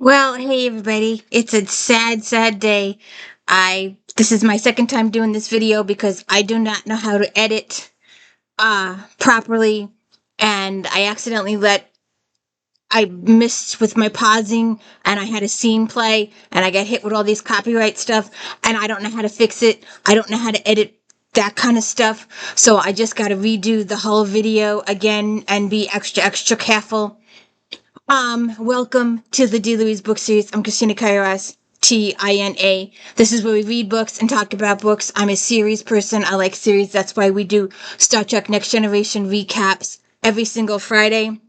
Well, hey everybody. It's a sad, sad day. This is my second time doing this video because I do not know how to edit properly, and I missed with my pausing, and I had a scene play and I got hit with all these copyright stuff, and I don't know how to fix it. I don't know how to edit that kind of stuff. So I just got to redo the whole video again and be extra extra careful. Welcome to the D. Louise book series. I'm Christina Kairos, Tina. This is where we read books and talk about books. I'm a series person. I like series. That's why we do Star Trek Next Generation recaps every single Friday.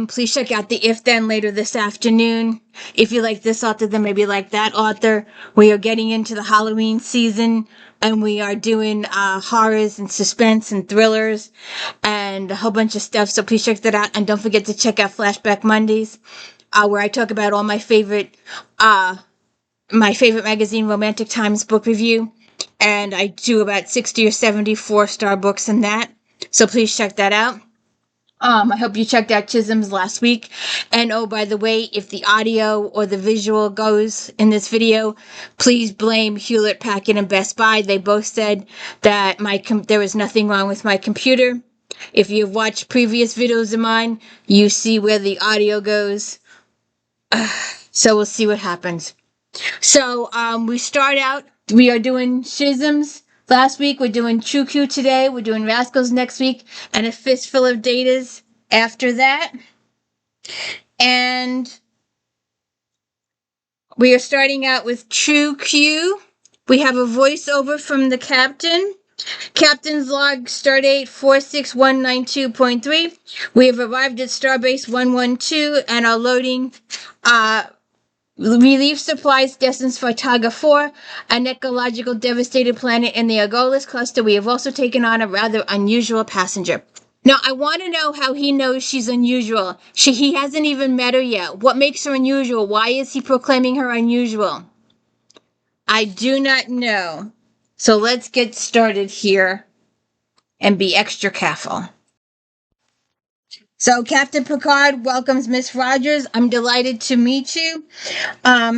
Please check out the If Then later this afternoon. If you like this author, then maybe like that author. We are getting into the Halloween season, and we are doing horrors and suspense and thrillers and a whole bunch of stuff. So please check that out, and don't forget to check out Flashback Mondays, where I talk about all my favorite magazine, Romantic Times book review, and I do about 60 or 70 4-star books in that. So please check that out. I hope you checked out Chisholm's last week. And oh, by the way, if the audio or the visual goes in this video, please blame Hewlett Packard and Best Buy. They both said that there was nothing wrong with my computer. If you've watched previous videos of mine, you see where the audio goes. So we'll see what happens. So we are doing Chisholm's. Last week, we're doing True Q today, we're doing Rascals next week, and a fistful of datas after that. And we are starting out with True Q. We have a voiceover from the captain. Captain's log, stardate 46192.3. We have arrived at Starbase 112 and are loading relief supplies destined for Taga 4, an ecological devastated planet in the Argolis cluster. We have also taken on a rather unusual passenger. Now, I want to know how he knows she's unusual. He hasn't even met her yet. What makes her unusual? Why is he proclaiming her unusual? I do not know. So let's get started here and be extra careful. So Captain Picard welcomes Miss Rogers. I'm delighted to meet you.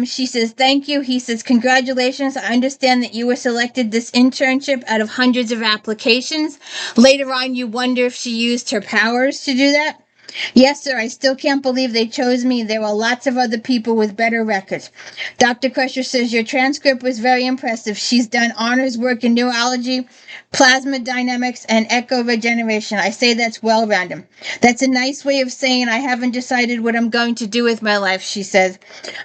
She says, thank you. He says, congratulations. I understand that you were selected this internship out of hundreds of applications. Later on, you wonder if she used her powers to do that. Yes, sir. I still can't believe they chose me. There were lots of other people with better records. Dr. Crusher says your transcript was very impressive. She's done honors work in neurology, plasma dynamics, and echo regeneration. I say that's well-rounded. That's a nice way of saying I haven't decided what I'm going to do with my life, she says.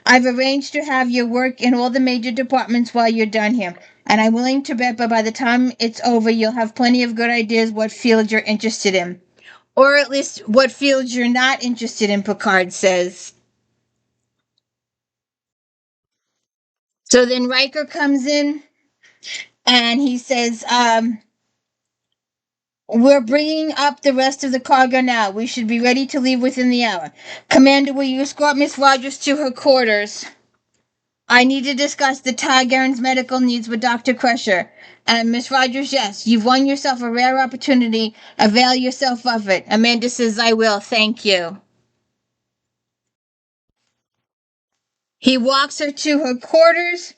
I've arranged to have your work in all the major departments while you're done here. And I'm willing to bet by the time it's over, you'll have plenty of good ideas what field you're interested in. Or at least what fields you're not interested in, Picard says. So then Riker comes in and he says, we're bringing up the rest of the cargo now. We should be ready to leave within the hour. Commander, will you escort Miss Rogers to her quarters? I need to discuss the Targaren's medical needs with Dr. Crusher. And Miss Rogers, yes, you've won yourself a rare opportunity. Avail yourself of it. Amanda says, I will. Thank you. He walks her to her quarters.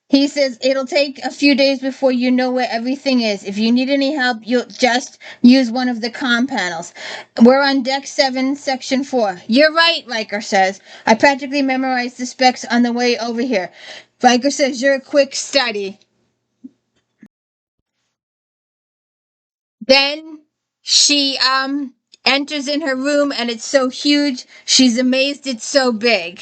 He says, it'll take a few days before you know where everything is. If you need any help, you'll just use one of the comm panels. We're on Deck 7, Section 4. You're right, Riker says. I practically memorized the specs on the way over here. Riker says, you're a quick study. Then she enters in her room, and it's so huge, she's amazed it's so big.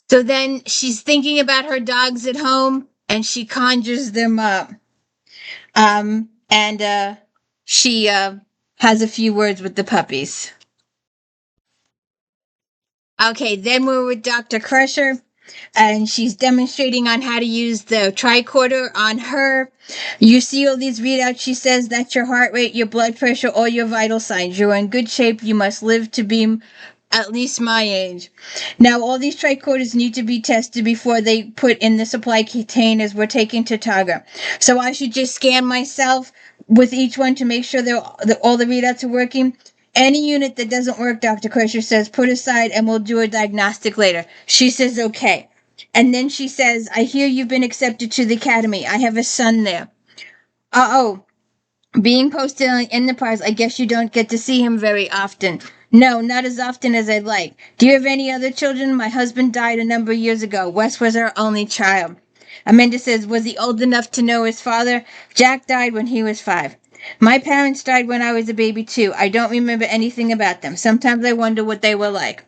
So then she's thinking about her dogs at home, and she conjures them up. And she has a few words with the puppies. Okay, then we're with Dr. Crusher, and she's demonstrating on how to use the tricorder on her. You see all these readouts, she says, that's your heart rate, your blood pressure, all your vital signs. You're in good shape. You must live to be at least my age. Now, all these tricorders need to be tested before they put in the supply containers we're taking to Targa. So I should just scan myself with each one to make sure all the readouts are working. Any unit that doesn't work, Dr. Crusher says, put aside and we'll do a diagnostic later. She says, okay. And then she says, I hear you've been accepted to the academy. I have a son there. Oh, being posted on Enterprise, I guess you don't get to see him very often. No, not as often as I'd like. Do you have any other children? My husband died a number of years ago. Wes was our only child. Amanda says, was he old enough to know his father? Jack died when he was 5. My parents died when I was a baby too. I don't remember anything about them. Sometimes I wonder what they were like.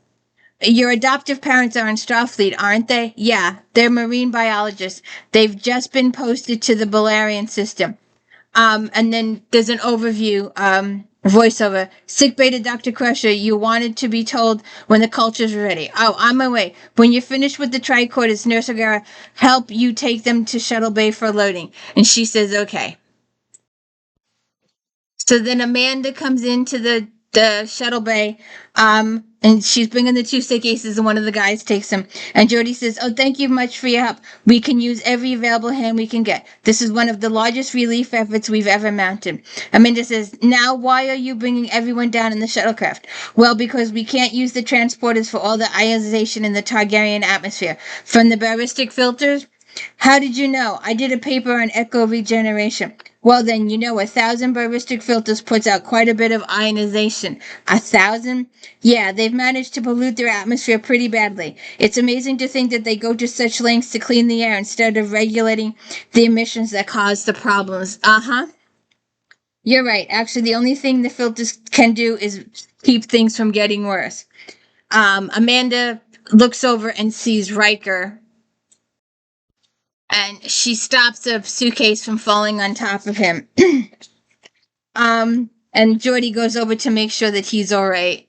Your adoptive parents are in Starfleet, aren't they? Yeah, they're marine biologists. They've just been posted to the Balarian system. And then there's an overview, voiceover. Sick bay to Dr. Crusher. You wanted to be told when the culture's ready. Oh, on my way. When you're finished with the tricorders, Nurse O'Gara help you take them to Shuttle Bay for loading. And she says, okay. So then Amanda comes into the shuttle bay, and she's bringing the 2 suitcases, and one of the guys takes them. And Jody says, "Oh, thank you much for your help. We can use every available hand we can get. This is one of the largest relief efforts we've ever mounted." Amanda says, "Now, why are you bringing everyone down in the shuttlecraft?" "Well, because we can't use the transporters for all the ionization in the Targaryen atmosphere from the ballistic filters." "How did you know?" "I did a paper on echo regeneration." "Well, then, 1,000 ballistic filters puts out quite a bit of ionization." 1,000? "Yeah, they've managed to pollute their atmosphere pretty badly. It's amazing to think that they go to such lengths to clean the air instead of regulating the emissions that cause the problems." Uh-huh. You're right. Actually, the only thing the filters can do is keep things from getting worse. Amanda looks over and sees Riker, and she stops a suitcase from falling on top of him. And Jordy goes over to make sure that he's all right.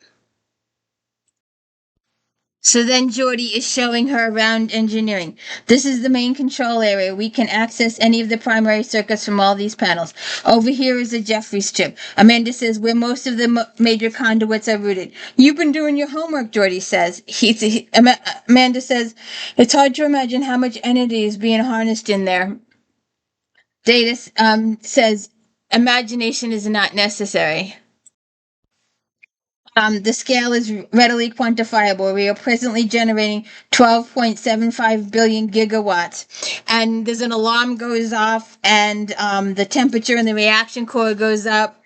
So then Jordy is showing her around engineering. This is the main control area. We can access any of the primary circuits from all these panels. Over here is a Jeffries chip. Amanda says where most of the major conduits are routed. You've been doing your homework, Jordy says. Amanda says, it's hard to imagine how much energy is being harnessed in there. Data says, imagination is not necessary. The scale is readily quantifiable. We are presently generating 12.75 billion gigawatts. And there's an alarm goes off, and the temperature in the reaction core goes up,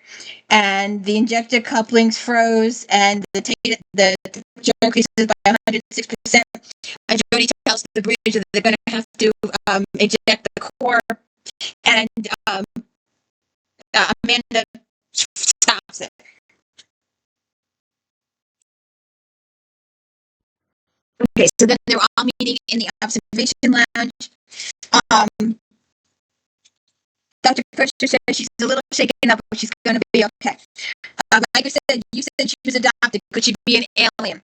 and the injector couplings froze, and the temperature increases by 106%. Jody tells the bridge that they're going to have to eject the core, and Amanda stops it. Okay, so then they're all meeting in the observation lounge. Dr. Crusher says she's a little shaken up, but she's going to be okay. Like I said, you said she was adopted. Could she be an alien?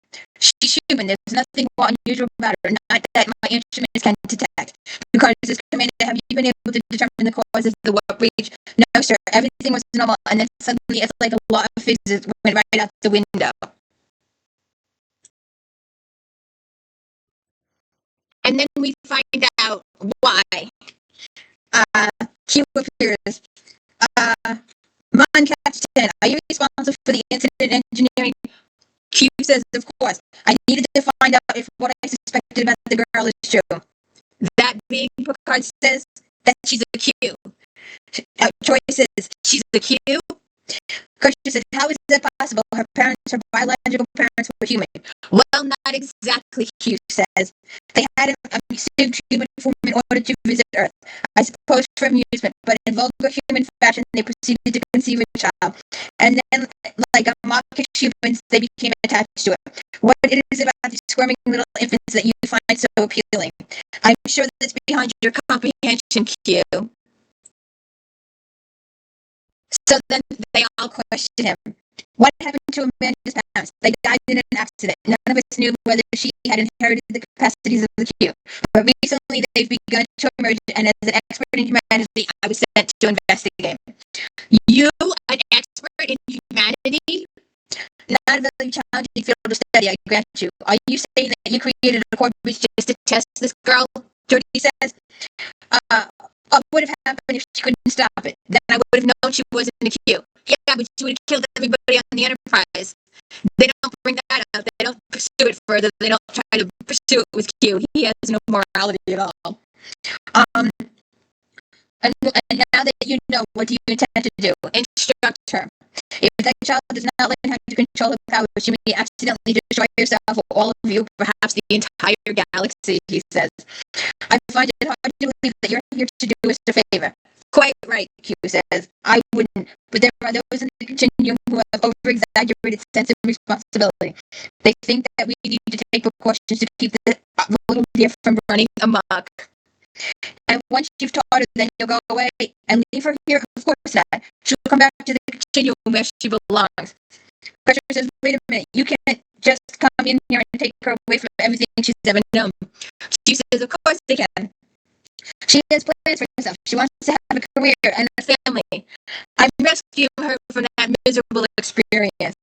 She's human. There's nothing more unusual about her. Not that my instruments can detect. Because as commander, have you been able to determine the cause of the warp breach? No, sir. Everything was normal, and then suddenly it's like a lot of physics went right out the window. And then we find out why. Q appears. Mon Captain, are you responsible for the incident engineering? Q says, of course. I needed to find out if what I suspected about the girl is true. That being, Picard says that she's a Q. Troy says, she's a Q? Crusher said, how is that possible? Her biological parents were human. Well, not exactly, Q says. They had a assumed human form in order to visit Earth. I suppose for amusement, but in vulgar human fashion, they proceeded to conceive a child. And then, like a mawkish humans, they became attached to it. What it is about these squirming little infants that you find so appealing? I'm sure that's beyond your comprehension, Q. So then they all question him. What happened to Amanda's parents? They died in an accident. None of us knew whether she had inherited the capacities of the Q. But recently they've begun to emerge, and as an expert in humanity, I was sent to investigate. You, an expert in humanity? Not a very challenging field of study, I grant you. Are you saying that you created a core breach just to test this girl? Jody says. What would have happened if she couldn't stop it? Then I would have known she wasn't a Q. Yeah, but she would have killed everybody on the Enterprise. They don't bring that up. They don't pursue it further. They don't try to pursue it with Q. He has no morality at all. Um, and now that you know, what do you intend to do? Instruct her. If that child does not learn how to control her power, she may accidentally destroy herself or all of you, perhaps the entire galaxy, he says. I find it hard to believe that you're here to do us a favor. Quite right, Q says. I wouldn't, but there are those in the continuum who have over-exaggerated sense of responsibility. They think that we need to take precautions to keep the little deer from running amok. And once you've taught her, then you'll go away and leave her here? Of course not. She'll come back to the continuum where she belongs. Crusher says, wait a minute, you can't just come in here and take her away from everything she's ever known. She says, of course they can. She has plans for herself. She wants to have a career and a family. I'm rescuing her from that miserable experience.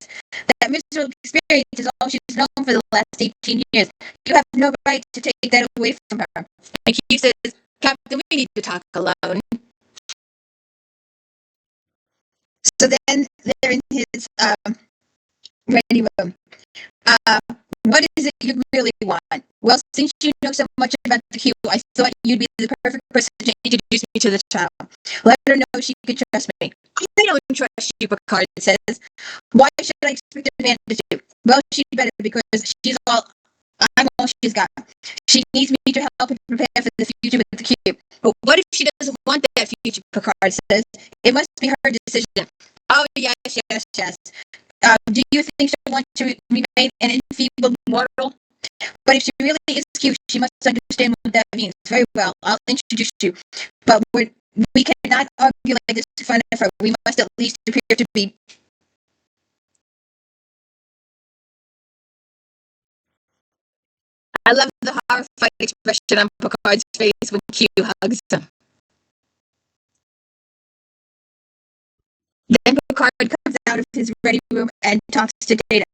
That miserable experience is all she's known for the last 18 years. You have no right to take that away from her. And he says, Captain, we need to talk alone. So then they're in his ready room. What is it you really want? Well, since you know so much about the Q, I thought you'd be the perfect person to introduce me to the child. Let her know she can trust me. I don't trust you, Picard says. Why should I expect advantage of you? Well, she's better because I'm all she's got. She needs me to help her prepare for the future with the Q. But what if she doesn't want that future, Picard says? It must be her decision. Oh, yes. Do you think she wants to remain an enfeebled mortal? But if she really is cute, she must understand what that means. Very well, I'll introduce you. But we cannot argue like this in front of her. We must at least appear to be. I love the horrified expression on Picard's face when Q hugs him. Then Picard comes out of his ready room and talks to Data.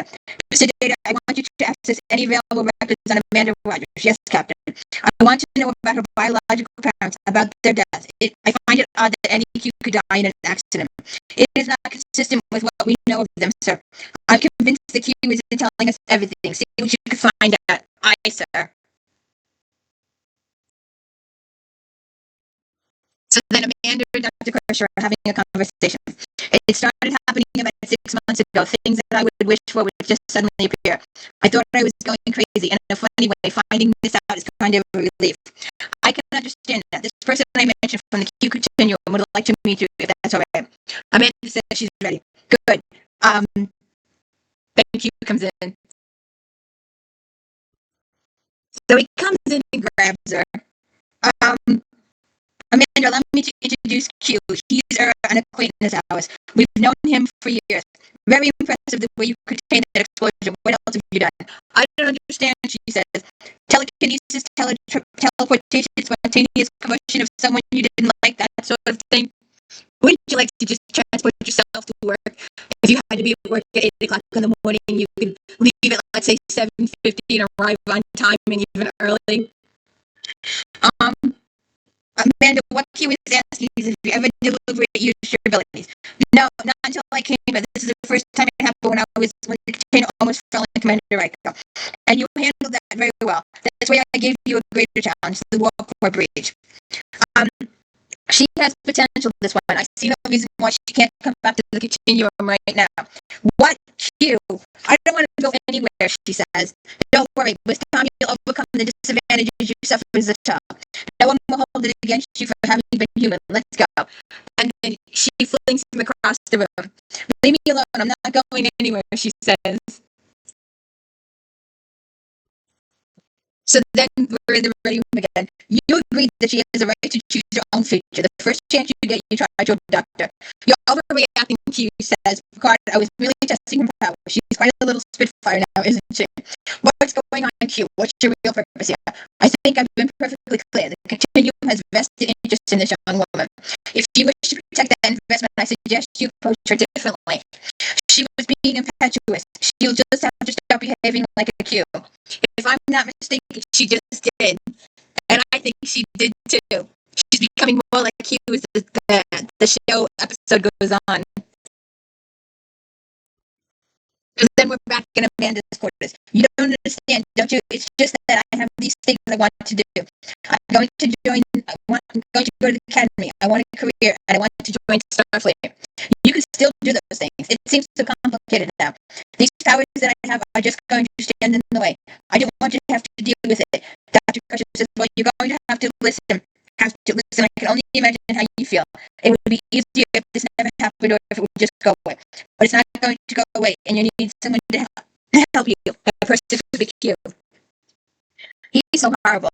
Mr. Data, I want you to access any available records on Amanda Rogers. Yes, Captain. I want to know about her biological parents, about their death. I find it odd that any Q could die in an accident. It is not consistent with what we know of them, sir. I'm convinced the Q isn't telling us everything. See what you can find out. Aye, sir. So then Amanda and Dr. Crusher are having a conversation. It started happening about 6 months ago. Things that I would wish for would just suddenly appear. I thought I was going crazy. In a funny way, finding this out is kind of a relief. I can understand that. This person I mentioned from the Q Continuum would like to meet you, if that's all right. Amanda says she's ready. Good. Then Q comes in. So he comes in and grabs her. Amanda, allow me to introduce Q. He's an acquaintance of ours. We've known him for years. Very impressive the way you contained that explosion. What else have you done? I don't understand, she says. Telekinesis, teleportation, spontaneous combustion of someone you didn't like, that sort of thing. Wouldn't you like to just transport yourself to work? If you had to be at work at 8 o'clock in the morning, you could leave at, let's say, 7:50 and arrive on time and even early. Amanda, what Q is asking is if you ever deliberately used your abilities. No, not until I came, but this is the first time it happened when the container almost fell in Commander Riker. And you handled that very well. That's why I gave you a greater challenge, the Warpcore breach. She has potential, this one. I see no reason why she can't come back to the continuum right now. What Q? I don't want to go anywhere, she says. Don't worry, this time you'll overcome the disadvantages you suffered as a child. No one will hold it against you for having been human. Let's go. And then she flings him across the room. Leave me alone. I'm not going anywhere, she says. So then we're in the ready room again. You agreed that she has a right to choose her own future. The first chance you get, you try to abduct her. You're overreacting, Q says. Picard, I was really testing her power. She's quite a little spitfire now, isn't she? What's going on, Q? What's your real purpose here? I think I've been perfectly clear. The Continuum has vested interest in this young woman. If you wish to protect that investment, I suggest you approach her differently. She was being impetuous. She'll just have to start behaving like a Q. If I'm not mistaken, she just did. And I think she did too. She's becoming more like Q as the show episode goes on. So then we're back in Amanda's quarters. You don't understand, don't you? It's just that I have these things I want to do. I'm going to join, I'm going to go to the academy. I want a career, and I want to join Starfleet. You can still do those things. It seems so complicated now. These powers that I have are just going to stand in the way. I don't want you to have to deal with it. Dr. Crusher says, well, you're going to have to listen. Have to listen. I can only imagine how you feel. It would be easier if this never happened or if it would just go away. But it's not going to go away, and you need someone to help you. A person who be cute. He's so horrible.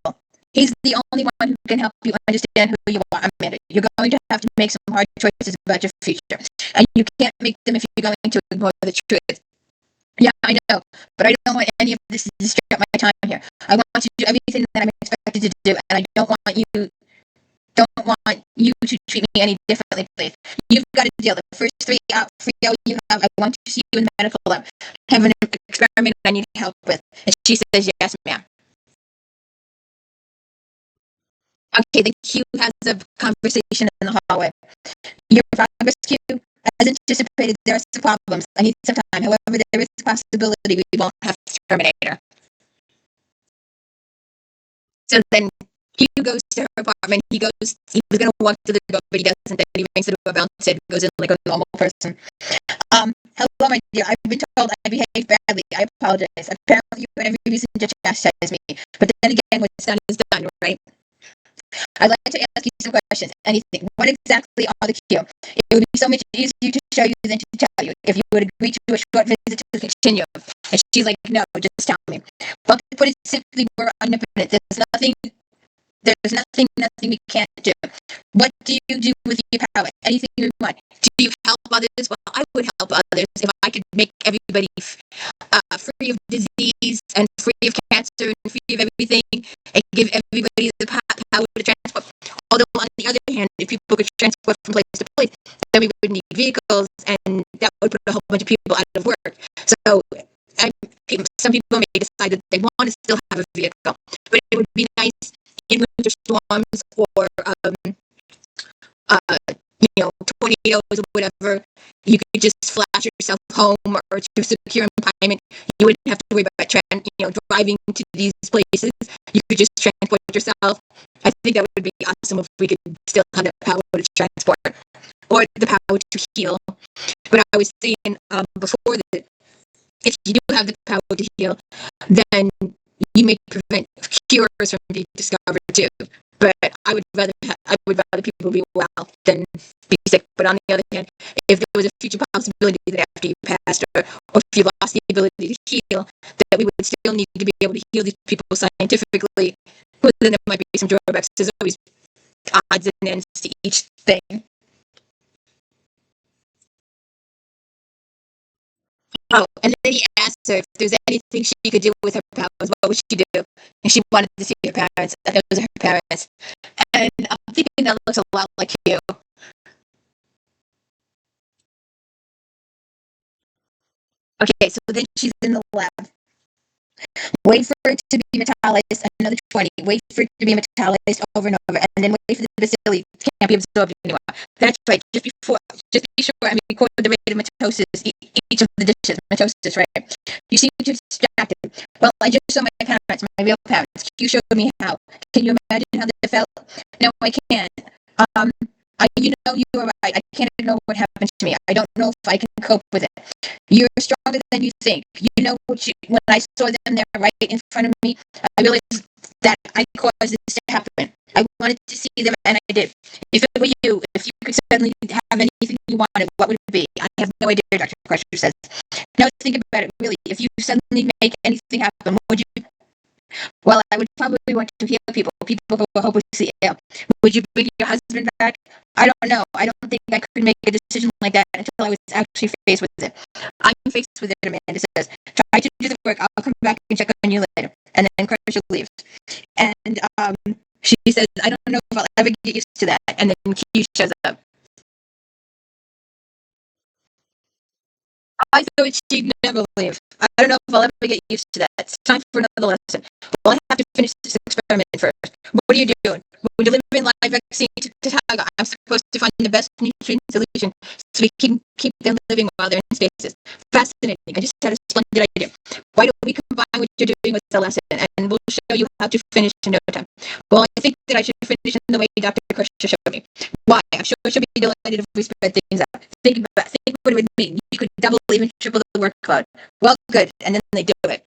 He's the only one who can help you understand who you are, Amanda. You're going to have to make some hard choices about your future. And you can't make them if you're going to ignore the truth. Yeah, I know, but I don't want any of this to distract my time here. I want to do everything that I'm expected to do, and I don't want you to treat me any differently, please. You've got to deal. The first 3 hours you have, I want to see you in the medical lab. I have an experiment I need help with. And she says, yes, ma'am. Okay, the Q has a conversation in the hallway. Your progress, Q. As anticipated, there are some problems. I need some time. However, there is a possibility we won't have to terminate her. So then Q goes to her apartment. He was going to walk to the door, but he doesn't. Then he rings the doorbell and goes in like a normal person. Hello, my dear. I've been told I behaved badly. I apologize. Apparently, you have every reason to chastise me. But then again, what's done is done, right? I'd like to ask you some questions. Anything. What exactly are the Q? It would be so much easier to show you than to tell you if you would agree to a short visit to continue. And she's like, no, just tell me. Well, to put it simply, we're omnipotent. There's nothing we can't do. What do you do with your power? Anything you want. Do you help others? Well, I would help others if I could make everybody free of disease and free of cancer and free of everything and give everybody the power to transport. Although, on the other hand, if people could transport from place to place, then we would need vehicles, and that would put a whole bunch of people out of work. So, some people may decide that they want to still have a vehicle, but it would be nice in winter storms or tornadoes or whatever, you could just flash yourself home or to secure employment. You wouldn't have to worry about driving to these places. You could just transport yourself. I think that would be awesome if we could still have the power to transport or the power to heal. But I was saying before that if you do have the power to heal, then you may prevent cures from being discovered too. But I would rather people be well than be sick. But on the other hand, if there was a future possibility that after you passed or if you lost the ability to heal, that we would still need to be able to heal these people scientifically, well, then there might be some drawbacks. There's always odds and ends to each thing. Oh, and then he asked her if there's anything she could do with her powers. What would she do? And she wanted to see her parents. Those are her parents. And I'm thinking that looks a lot like you. Okay, so then she's in the lab. Wait for it to be metallized, another 20. Wait for it to be metallized over and over, and then wait for the bacilli can't be absorbed anymore. That's right, just be sure and record the rate of mitosis, each of the dishes, mitosis, right? You seem to be distracted. Well, I just saw my parents, my real parents. You showed me how. Can you imagine how they felt? No, I can't. You are right. I can't ignore what happened to me. I don't know if I can cope with it. You're stronger than you think. You know when I saw them there right in front of me, I realized that I caused this to happen. I wanted to see them, and I did. If it were you, if you could suddenly have anything you wanted, what would it be? I have no idea, Dr. Crusher says. Now think about it, really. If you suddenly make anything happen, would you? Well, I would probably want to heal people who are hopelessly ill. Would you bring your husband back? I don't know. I don't think I could make a decision like that until I was actually faced with it. I'm faced with it, Amanda says. Try to do the work. I'll come back and check on you later. And then Crusher leaves. And she says, I don't know if I'll ever get used to that. And then Q shows up. I thought she'd never leave. I don't know if I'll ever get used to that. It's time for another lesson. Well, I have to finish this experiment first. What are you doing? We're delivering live vaccine to Tiger. I'm supposed to find the best nutrient solution so we can keep them living while they're in stasis. Fascinating. I just had a splendid idea. Why don't we combine what you're doing with the lesson, and we'll show you how to finish in no time. Well, I think that I should finish in the way Dr. Crusher showed me. Why? I'm sure she'll be delighted if we spread things out. Think what it would mean. You could double, even triple the workload. Well, good. And then they do it.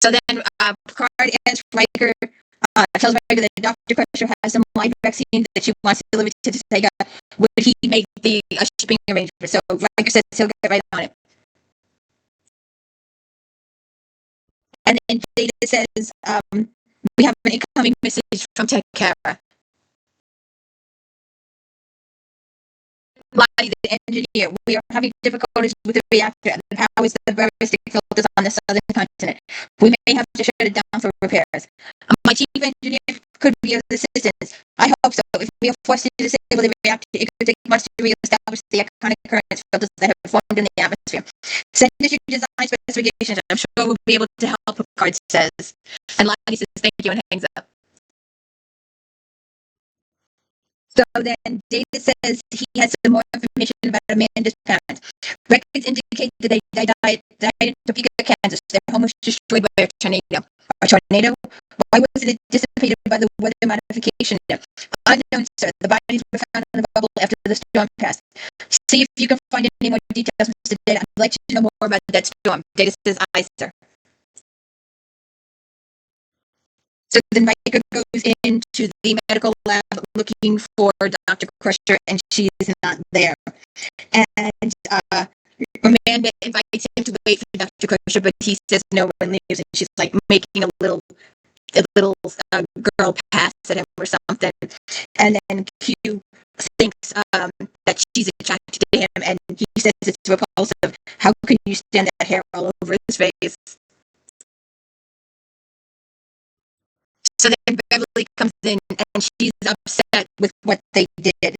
So then Picard asks Riker, tells Riker that Dr. Crusher has some live vaccine that she wants to deliver to Sega. Would he make the shipping arrangement? So Riker says he'll get right on it. And then Data says, we have an incoming message from Tech Kara. Lottie, the engineer, we are having difficulties with the reactor and the power is the ballistic filters on the southern continent. We may have to shut it down for repairs. My chief engineer could be of assistance. I hope so. If we are forced to disable the reactor, it could take months to reestablish the iconic currents filters that have formed in the atmosphere. Send us your design specifications. I'm sure we'll be able to help, Picard says. And Lottie says thank you and hangs up. So then Data says he has some more information about Amanda's parents. Records indicate that they died in Topeka, Kansas. Their home was destroyed by a tornado. A tornado? Why wasn't it dissipated by the weather modification? Unknown, sir. The bodies were found in the bubble after the storm passed. See if you can find any more details, Mr. Data. I'd like to know more about that storm. Data says, aye, sir. So then Riker goes into the medical lab looking for Dr. Crusher, and she's not there. And Amanda invites him to wait for Dr. Crusher, but he says no one leaves, and she's like making a little girl pass at him or something. And then Q thinks that she's attracted to him, and he says it's repulsive. How can you stand that hair all over his face? So then Beverly comes in and she's upset with what they did.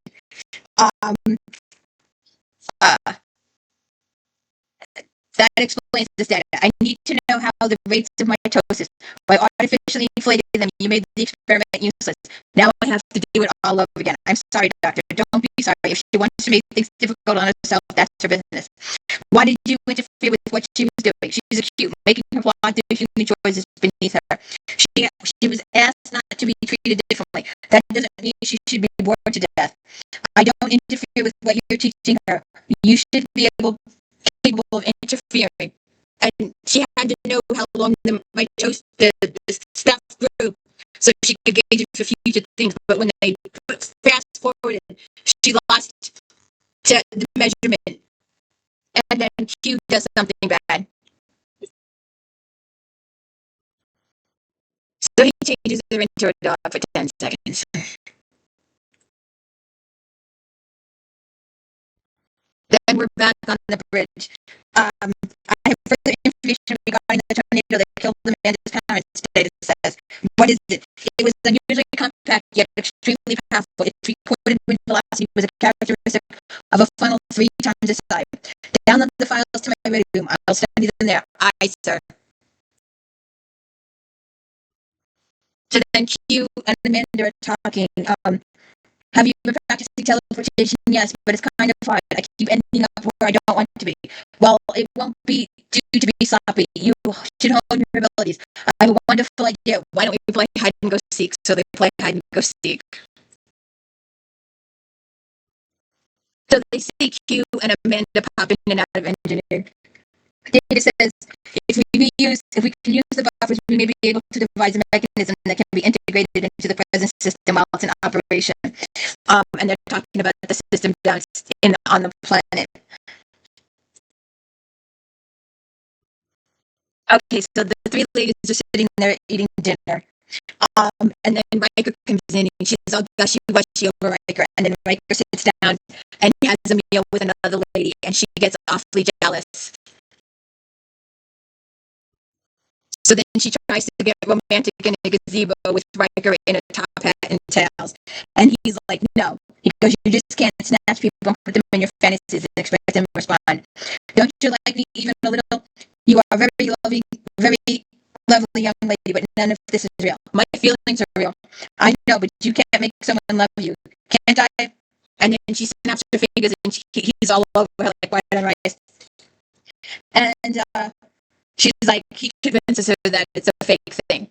That explains this data. I need to know how the rates of mitosis. By artificially inflating them, you made the experiment useless. Now I have to do it all over again. I'm sorry, doctor. Don't be sorry. If she wants to make things difficult on herself, that's her business. Why did you interfere with what she was doing? She's acute. Making her plot do human choices beneath her. She was asked not to be treated differently. That doesn't mean she should be bored to death. I don't interfere with what you're teaching her. You should be capable of interfering. And she had to know how long the staff grew so she could gauge it for future things. But when they fast forwarded, she lost to the measurement. And then Q does something bad. So he changes her into a dog for 10 seconds. Then we're back on the bridge. I have further information regarding the tornado that killed Amanda's parents, Data says. What is it? It was unusually compact yet extremely powerful. Its recorded wind velocity was a characteristic of a funnel 3 times its size. Download the files to my ready room. I'll study them there. Aye, sir. So then Q and Amanda are talking. Have you been practicing teleportation? Yes, but it's kind of hard. I keep ending up where I don't want to be. Well, it won't be due to be sloppy. You should hone your abilities. I have a wonderful idea. Why don't we play hide and go seek? So they play hide and go seek. So they see Q and Amanda pop in and out of engineering. Data says if we can use the buffers, we may be able to devise a mechanism that can be integrated into the present system while it's in operation. And they're talking about the system down on the planet. Okay, so the 3 ladies are sitting there eating dinner. And then Riker comes in and she's all gushy-washy over Riker. And then Riker sits down and he has a meal with another lady and she gets awfully jealous. So then she tries to get romantic in a gazebo with Riker in a top hat and tails. And he's like, no. He goes, you just can't snatch people and put them in your fantasies and expect them to respond. Don't you like me even a little? You are very loving lovely young lady, but none of this is real. My feelings are real. I know, but you can't make someone love you. Can't I? And then she snaps her fingers and he's all over her like white on rice. And she's like, he convinces her that it's a fake thing.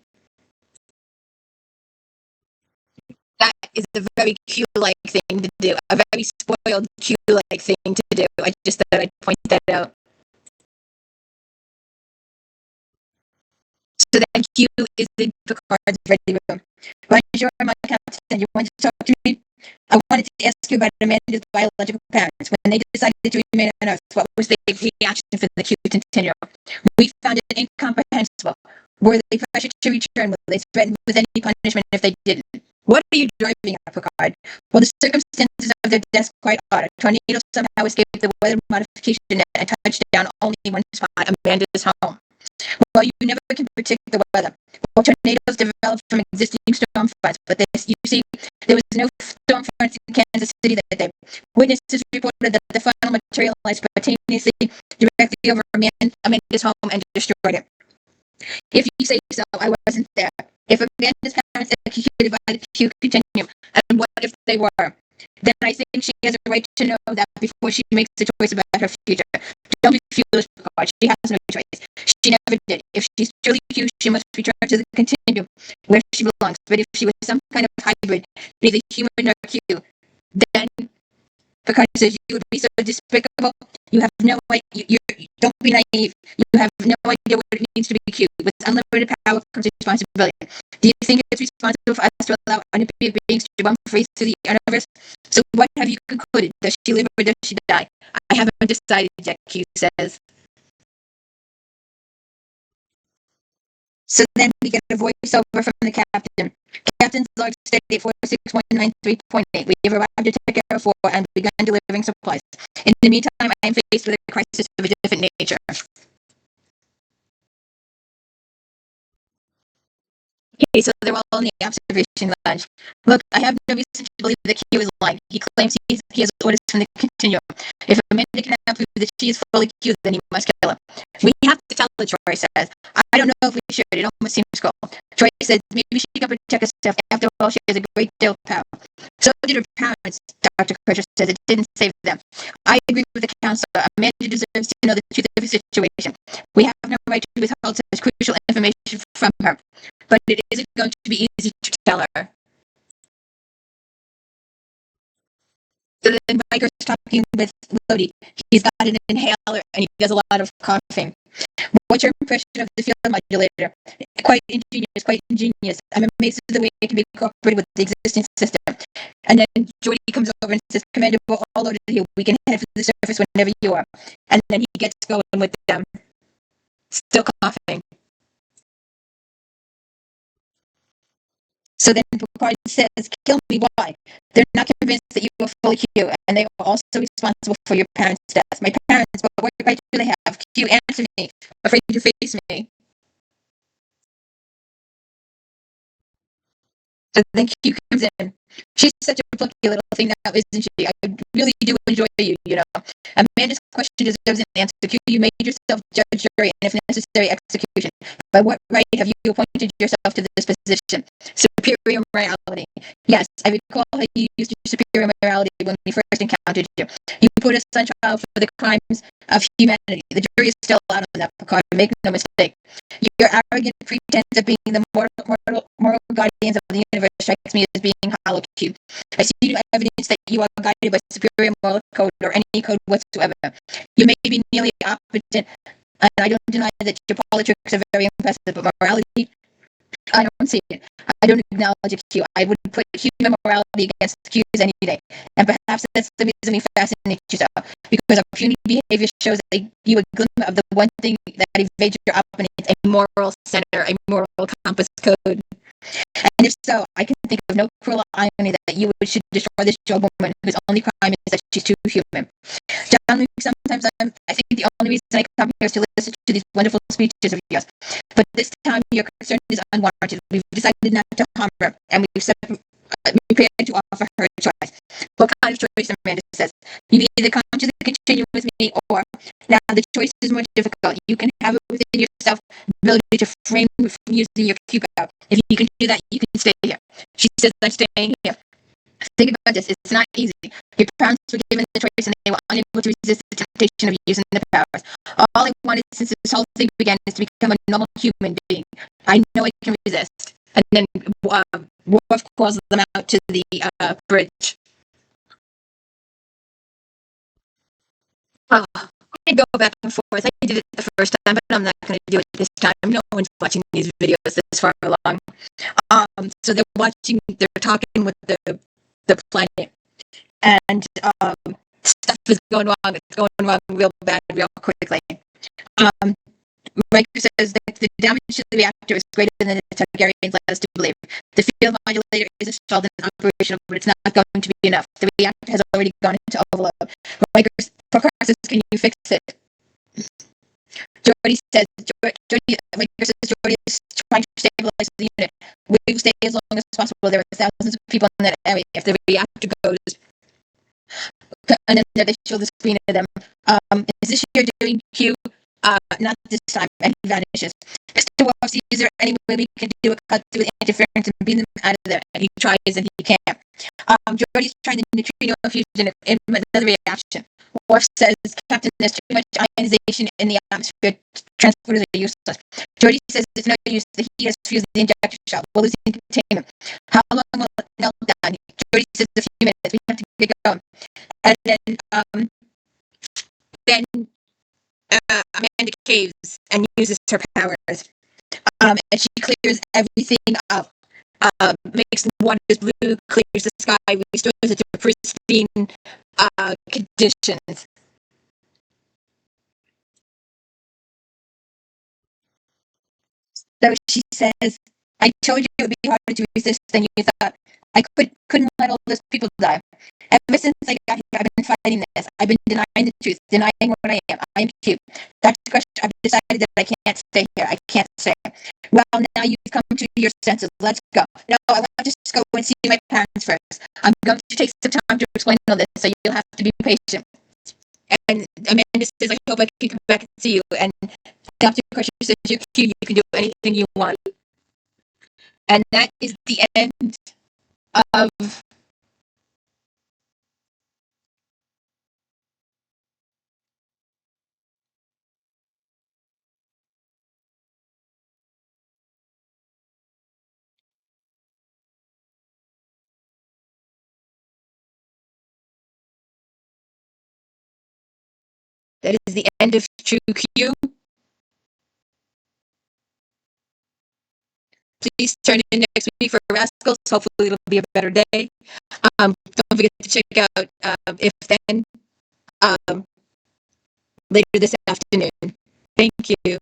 That is a very Q-like thing to do. A very spoiled Q-like thing to do. I just thought I'd point that out. So then Q is in Picard's ready room. Bonjour, my captain. You want to talk to me? I wanted to ask you about Amanda's biological parents. When they decided to remain on Earth, what was the reaction for the Q continuum? We found it incomprehensible. Were they pressured to return? Were they threatened with any punishment if they didn't? What are you driving at, Picard? Well, the circumstances of their deaths quite odd. A tornado somehow escaped the weather modification net and touched down only one spot, Amanda's home. Well, you never can predict the weather. Well, tornadoes develop from existing storm fronts, but you see, there was no storm front in Kansas City that day. Witnesses reported that the funnel materialized spontaneously directly over Amanda's home and destroyed it. If you say so, I wasn't there. If Amanda's parents executed by the Q continuum, and what if they were? Then I think she has a right to know that before she makes a choice about her future. Don't be foolish, Picard. She has no choice. She never did. If she's truly Q, she must return to the continuum where she belongs. But if she was some kind of hybrid, neither human nor Q, then Picard says you would be so despicable. You have no idea. You don't be naive. You have no idea what it means to be Q. With unlimited power comes responsibility. Do you think it's responsible for us to allow unappeared beings to run free through the universe? So what have you concluded? Does she live or does she die? I haven't decided yet, Q says. So then we get a voiceover from the captain. Captain's log steady 46193.8. We have arrived at Tekara 4 and begun delivering supplies. In the meantime, I am faced with a crisis of a different nature. Okay, so they're all in the observation lounge. Look, I have no reason to believe that Q is lying. He claims he has orders from the continuum. If Amanda cannot prove that she is fully Q, then he must kill her. We have to tell her, Troy says. I don't know if we should. It almost seems cool. Troy says maybe she can protect herself. After all, she has a great deal of power. So did her parents, Dr. Crusher says. It didn't save them. I agree with the counselor. Amanda deserves to know the truth of the situation. We have no right to withhold such crucial information from her. But it isn't going to be easy to tell her. So then Riker's talking with Lodi. He's got an inhaler and he does a lot of coughing. What's your impression of the field modulator? Quite ingenious. I'm amazed at the way it can be incorporated with the existing system. And then Jordy comes over and says, Commander, we're all loaded here. We can head for the surface whenever you are. And then he gets going with them. Still coughing. So then Picard says, kill me, why? They're not convinced that you were fully Q, and they were also responsible for your parents' death. My parents, but what right do they have? Q, answer me. Afraid to face me. So then Q comes in. She's such a plucky little thing now, isn't she? I really do enjoy you, you know. Amanda's question deserves an answer. Q, you made yourself judge, jury, and if necessary, execution. By what right have you appointed yourself to this position? Superior morality. Yes, I recall how you used your superior morality when we first encountered you. You put us on trial for the crimes of humanity. The jury is still out on that, Picard. Make no mistake. Your arrogant pretense of being the moral guardians of the universe strikes me as being hollow Q. I see no evidence that you are guided by superior moral code or any code whatsoever. You may be nearly opposite, and I don't deny that your politics are very impressive, but morality, I don't see it. I don't acknowledge Q. I would put human morality against Q's any day. And perhaps that's the reason we fascinate you so. Because our puny behavior shows you a glimmer of the one thing that evades your opponents, a moral center, a moral compass code. And if so, I can think of no cruel irony that you should destroy this young woman whose only crime is that she's too human. John Luke, sometimes I think the only reason I come here is to listen to these wonderful speeches of yours. But this time your concern is unwarranted. We've decided not to harm her, and we've prepared to offer her a choice. What kind of choice, Amanda says. You either come to the continue with me, or now the choice is more difficult. You can have it within yourself, ability to frame from using your cube out. If you can do that, you can stay here. She says, I'm staying here. Think about this. It's not easy. Your parents were given the choice and they were unable to resist the temptation of using their powers. All I wanted since this whole thing began is to become a normal human being. I know I can resist. And then Worf calls them out to the bridge. Oh, I go back and forth. I did it the first time, but I'm not going to do it this time. No one's watching these videos this far along. So they're talking with the planet, and stuff is going wrong. It's going wrong real bad, real quickly. Riker says that the damage to the reactor is greater than the Targaryens led us to believe. The field modulator is installed and operational, but it's not going to be enough. The reactor has already gone into overload. Riker says, can you fix it? Geordi says, Geordi is trying to stabilize the unit. We will stay as long as possible. There are thousands of people in that area. If the reactor goes, and then they show the screen of them. Is this you're doing, Q? Not this time. And he vanishes. Mr. Wolf, is there any way we can do a cut through the interference and beam them out of there? And he tries and he can't. Geordi's trying the neutrino fusion in another reaction. Worf says, Captain, there's too much ionization in the atmosphere. Transporters are useless. Geordi says it's no use. The heat has fused the injection shot. We're losing containment. How long will it melt down? Geordi says a few minutes. We have to get going. And then Amanda caves and uses her powers. And she clears everything up. Makes the waters blue, clears the sky, restores it to pristine conditions. So she says, I told you it would be harder to resist than you thought. I couldn't let all those people die. Ever since I got here, I've been fighting this. I've been denying the truth, denying what I am. I am cute. Dr. Crush, I've decided that I can't stay here. I can't stay. Well, now you've come to your senses. Let's go. No, I want to just go and see my parents first. I'm going to take some time to explain all this, so you'll have to be patient. And Amanda says, I hope I can come back and see you. And Dr. Crusher says, you're cute. You can do anything you want. And that is the end of True Q. Please turn in next week for Rascals. Hopefully it'll be a better day. Don't forget to check out If Then later this afternoon. Thank you.